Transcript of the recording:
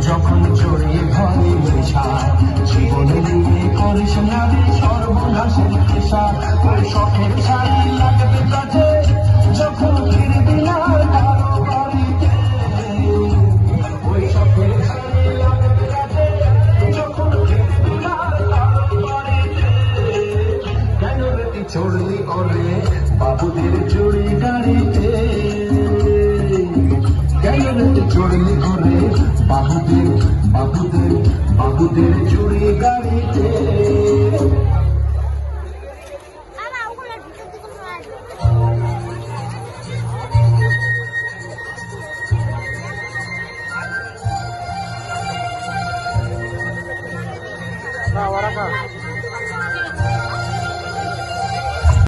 যখন চড়ে ঘরে নেশায় জীবনে নিয়ে করিস না রে সর্বনাশের পেশা। ওই শখের শাড়ি লাগবে কাজে যখন ফিরবি না কারো বাড়িতে। ওই শখের শাড়ি লাগবে কাজে যখন ফিরবি না কারো বাড়িতে। কেন রে তুই চড়লি ওরে বাবুদের চড়ি গাড়িতে? কেন রে তুই চড়লি ওরে বাবুদের চড়ি গাড়িতে? Nah, waraka.